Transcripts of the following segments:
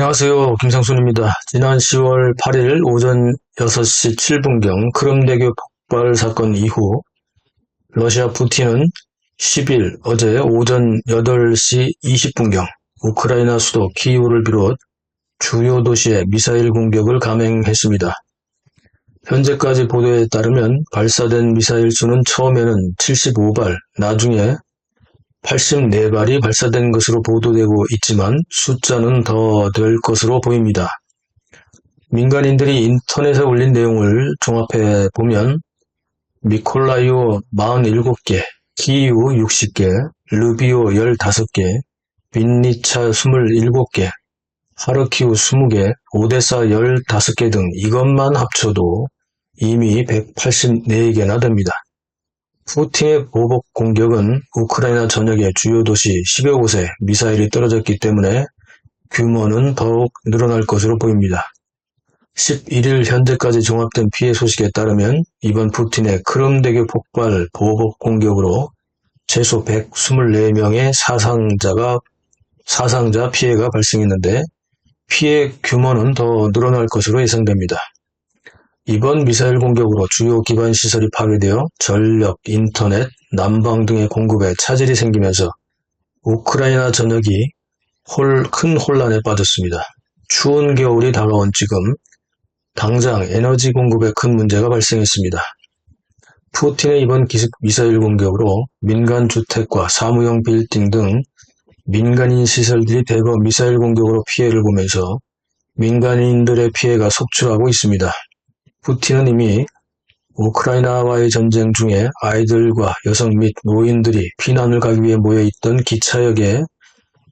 안녕하세요. 김상순입니다. 지난 10월 8일 오전 6시 7분경 크림대교 폭발 사건 이후 러시아 푸틴은 10일 어제 오전 8시 20분경 우크라이나 수도 키이우를 비롯 주요 도시에 미사일 공격을 감행했습니다. 현재까지 보도에 따르면 발사된 미사일 수는 처음에는 75발, 나중에 84발이 발사된 것으로 보도되고 있지만 숫자는 더 될 것으로 보입니다. 민간인들이 인터넷에 올린 내용을 종합해 보면 미콜라이오 47개, 키이우 60개, 르비오 15개, 빈니차 27개, 하르키우 20개, 오데사 15개 등 이것만 합쳐도 이미 184개나 됩니다. 푸틴의 보복 공격은 우크라이나 전역의 주요 도시 10여 곳에 미사일이 떨어졌기 때문에 규모는 더욱 늘어날 것으로 보입니다. 11일 현재까지 종합된 피해 소식에 따르면 이번 푸틴의 크림대교 폭발 보복 공격으로 최소 124명의 사상자 피해가 발생했는데 피해 규모는 더 늘어날 것으로 예상됩니다. 이번 미사일 공격으로 주요 기반 시설이 파괴되어 전력, 인터넷, 난방 등의 공급에 차질이 생기면서 우크라이나 전역이 큰 혼란에 빠졌습니다. 추운 겨울이 다가온 지금 당장 에너지 공급에 큰 문제가 발생했습니다. 푸틴의 이번 미사일 공격으로 민간 주택과 사무용 빌딩 등 민간인 시설들이 대거 미사일 공격으로 피해를 보면서 민간인들의 피해가 속출하고 있습니다. 푸틴은 이미 우크라이나와의 전쟁 중에 아이들과 여성 및 노인들이 피난을 가기 위해 모여있던 기차역에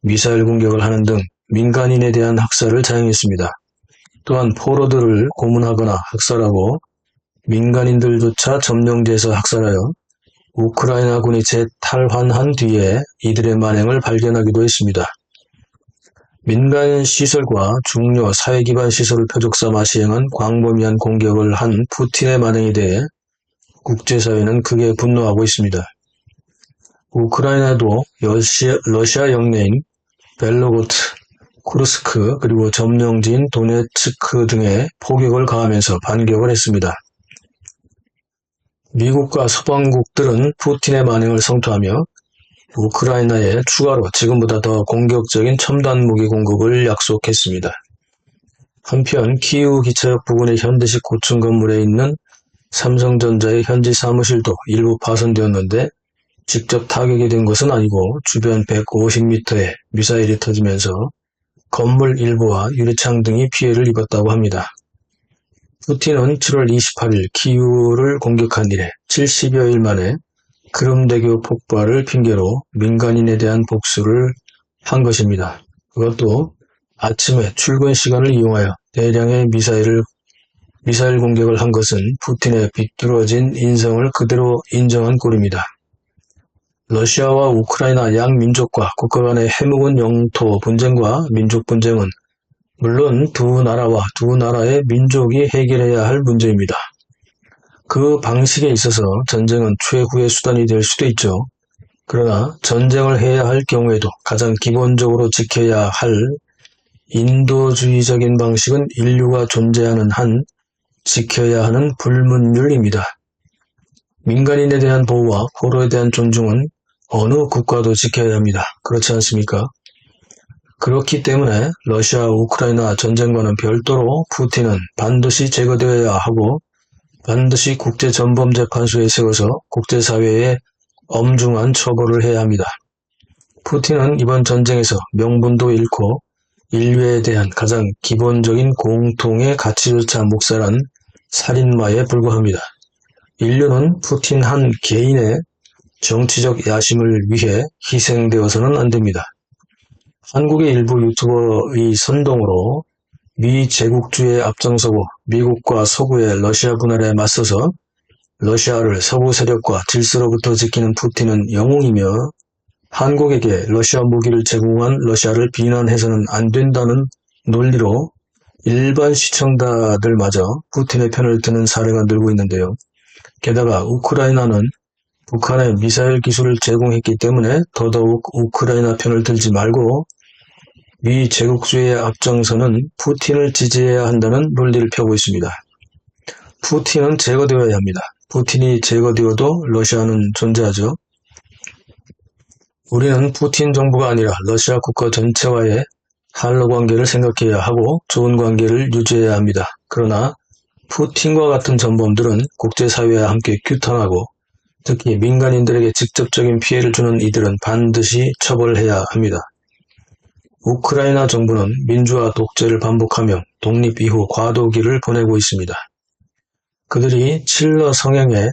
미사일 공격을 하는 등 민간인에 대한 학살을 자행했습니다. 또한 포로들을 고문하거나 학살하고 민간인들조차 점령돼서 학살하여 우크라이나군이 재탈환한 뒤에 이들의 만행을 발견하기도 했습니다. 민간 시설과 중요 사회기반 시설을 표적 삼아 시행한 광범위한 공격을 한 푸틴의 만행에 대해 국제사회는 크게 분노하고 있습니다. 우크라이나도 러시아 영내인 벨로고트, 쿠르스크 그리고 점령지인 도네츠크 등에 포격을 가하면서 반격을 했습니다. 미국과 서방국들은 푸틴의 만행을 성토하며 우크라이나에 추가로 지금보다 더 공격적인 첨단 무기 공급을 약속했습니다. 한편 키이우 기차역 부근의 현대식 고층 건물에 있는 삼성전자의 현지 사무실도 일부 파손되었는데 직접 타격이 된 것은 아니고 주변 150m에 미사일이 터지면서 건물 일부와 유리창 등이 피해를 입었다고 합니다. 푸틴은 7월 28일 키이우를 공격한 이래 70여일 만에 크림대교 폭발을 핑계로 민간인에 대한 복수를 한 것입니다. 그것도 아침에 출근 시간을 이용하여 대량의 미사일 공격을 한 것은 푸틴의 비뚤어진 인성을 그대로 인정한 꼴입니다. 러시아와 우크라이나 양 민족과 국가 간의 해묵은 영토 분쟁과 민족 분쟁은 물론 두 나라와 두 나라의 민족이 해결해야 할 문제입니다. 그 방식에 있어서 전쟁은 최후의 수단이 될 수도 있죠. 그러나 전쟁을 해야 할 경우에도 가장 기본적으로 지켜야 할 인도주의적인 방식은 인류가 존재하는 한 지켜야 하는 불문율입니다. 민간인에 대한 보호와 포로에 대한 존중은 어느 국가도 지켜야 합니다. 그렇지 않습니까? 그렇기 때문에 러시아 우크라이나 전쟁과는 별도로 푸틴은 반드시 제거되어야 하고 반드시 국제전범재판소에 세워서 국제사회에 엄중한 처벌을 해야 합니다. 푸틴은 이번 전쟁에서 명분도 잃고 인류에 대한 가장 기본적인 공통의 가치조차 묵살한 살인마에 불과합니다. 인류는 푸틴 한 개인의 정치적 야심을 위해 희생되어서는 안 됩니다. 한국의 일부 유튜버의 선동으로 미 제국주의에 앞장서고 미국과 서구의 러시아 분할에 맞서서 러시아를 서구 세력과 질서로부터 지키는 푸틴은 영웅이며 한국에게 러시아 무기를 제공한 러시아를 비난해서는 안 된다는 논리로 일반 시청자들마저 푸틴의 편을 드는 사례가 늘고 있는데요. 게다가 우크라이나는 북한에 미사일 기술을 제공했기 때문에 더더욱 우크라이나 편을 들지 말고 미 제국주의의 앞장서는 푸틴을 지지해야 한다는 논리를 펴고 있습니다. 푸틴은 제거되어야 합니다. 푸틴이 제거되어도 러시아는 존재하죠. 우리는 푸틴 정부가 아니라 러시아 국가 전체와의 한러 관계를 생각해야 하고 좋은 관계를 유지해야 합니다. 그러나 푸틴과 같은 전범들은 국제사회와 함께 규탄하고 특히 민간인들에게 직접적인 피해를 주는 이들은 반드시 처벌해야 합니다. 우크라이나 정부는 민주화 독재를 반복하며 독립 이후 과도기를 보내고 있습니다. 그들이 칠러 성향의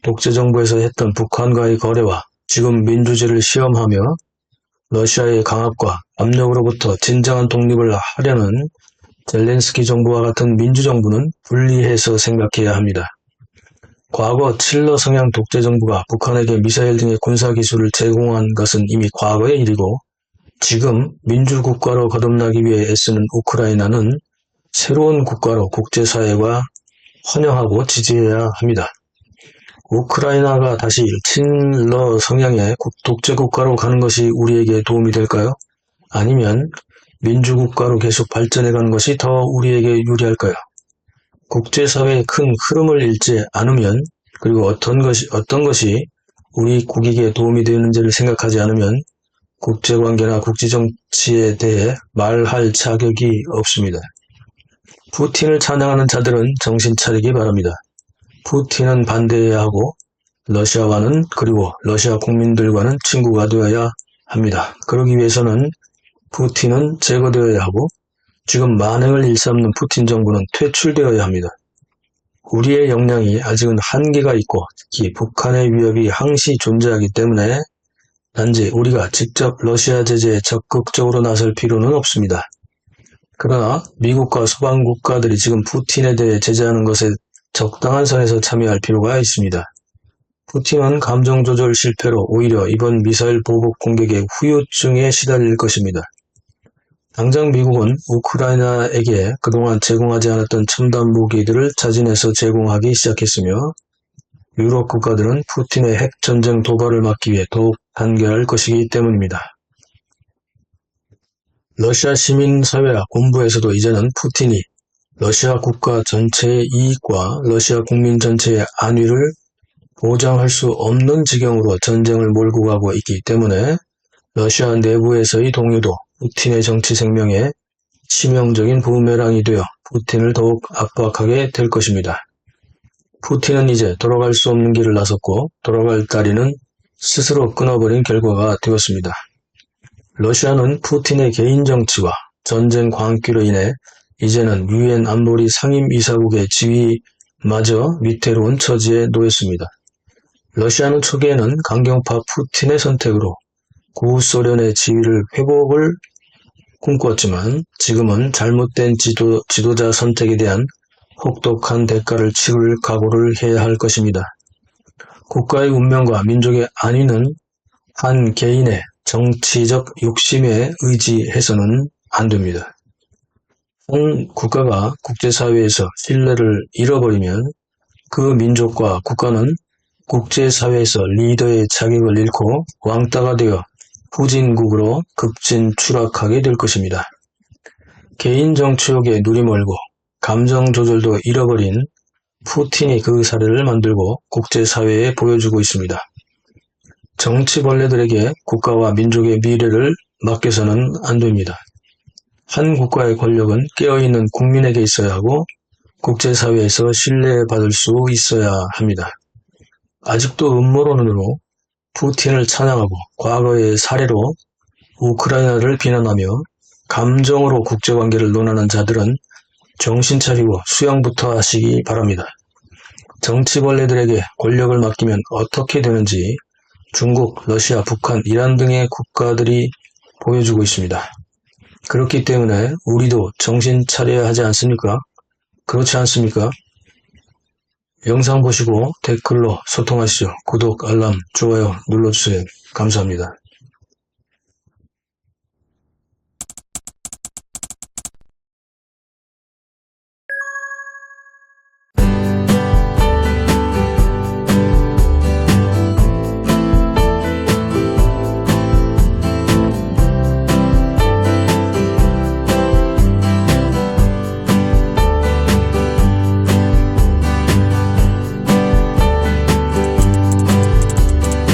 독재 정부에서 했던 북한과의 거래와 지금 민주주의를 시험하며 러시아의 강압과 압력으로부터 진정한 독립을 하려는 젤렌스키 정부와 같은 민주정부는 분리해서 생각해야 합니다. 과거 칠러 성향 독재 정부가 북한에게 미사일 등의 군사기술을 제공한 것은 이미 과거의 일이고 지금 민주국가로 거듭나기 위해 애쓰는 우크라이나는 새로운 국가로 국제사회가 환영하고 지지해야 합니다. 우크라이나가 다시 친러 성향의 독재국가로 가는 것이 우리에게 도움이 될까요? 아니면 민주국가로 계속 발전해가는 것이 더 우리에게 유리할까요? 국제사회의 큰 흐름을 읽지 않으면 그리고 어떤 것이 우리 국익에 도움이 되는지를 생각하지 않으면 국제관계나 국제정치에 대해 말할 자격이 없습니다. 푸틴을 찬양하는 자들은 정신 차리기 바랍니다. 푸틴은 반대해야 하고 러시아와는 그리고 러시아 국민들과는 친구가 되어야 합니다. 그러기 위해서는 푸틴은 제거되어야 하고 지금 만행을 일삼는 푸틴 정부는 퇴출되어야 합니다. 우리의 역량이 아직은 한계가 있고 특히 북한의 위협이 항시 존재하기 때문에 단지 우리가 직접 러시아 제재에 적극적으로 나설 필요는 없습니다. 그러나 미국과 서방 국가들이 지금 푸틴에 대해 제재하는 것에 적당한 선에서 참여할 필요가 있습니다. 푸틴은 감정조절 실패로 오히려 이번 미사일 보복 공격의 후유증에 시달릴 것입니다. 당장 미국은 우크라이나에게 그동안 제공하지 않았던 첨단 무기들을 자진해서 제공하기 시작했으며 유럽 국가들은 푸틴의 핵전쟁 도발을 막기 위해 더욱 단결할 것이기 때문입니다. 러시아 시민사회와 군부에서도 이제는 푸틴이 러시아 국가 전체의 이익과 러시아 국민 전체의 안위를 보장할 수 없는 지경으로 전쟁을 몰고 가고 있기 때문에 러시아 내부에서의 동요도 푸틴의 정치 생명에 치명적인 부메랑이 되어 푸틴을 더욱 압박하게 될 것입니다. 푸틴은 이제 돌아갈 수 없는 길을 나섰고 돌아갈 다리는 스스로 끊어버린 결과가 되었습니다. 러시아는 푸틴의 개인 정치와 전쟁 광기로 인해 이제는 유엔 안보리 상임이사국의 지위마저 위태로운 처지에 놓였습니다. 러시아는 초기에는 강경파 푸틴의 선택으로 구소련의 지위를 회복을 꿈꿨지만 지금은 잘못된 지도자 선택에 대한 혹독한 대가를 치를 각오를 해야 할 것입니다. 국가의 운명과 민족의 안위는 한 개인의 정치적 욕심에 의지해서는 안 됩니다. 한 국가가 국제사회에서 신뢰를 잃어버리면 그 민족과 국가는 국제사회에서 리더의 자격을 잃고 왕따가 되어 후진국으로 급진 추락하게 될 것입니다. 개인 정치욕에 눈이 멀고 감정 조절도 잃어버린 푸틴이 그 사례를 만들고 국제사회에 보여주고 있습니다. 정치벌레들에게 국가와 민족의 미래를 맡겨서는 안 됩니다. 한 국가의 권력은 깨어있는 국민에게 있어야 하고 국제사회에서 신뢰받을 수 있어야 합니다. 아직도 음모론으로 푸틴을 찬양하고 과거의 사례로 우크라이나를 비난하며 감정으로 국제관계를 논하는 자들은 정신 차리고 수양부터 하시기 바랍니다. 정치벌레들에게 권력을 맡기면 어떻게 되는지 중국, 러시아, 북한, 이란 등의 국가들이 보여주고 있습니다. 그렇기 때문에 우리도 정신 차려야 하지 않습니까? 그렇지 않습니까? 영상 보시고 댓글로 소통하시죠. 구독, 알람, 좋아요 눌러주세요. 감사합니다.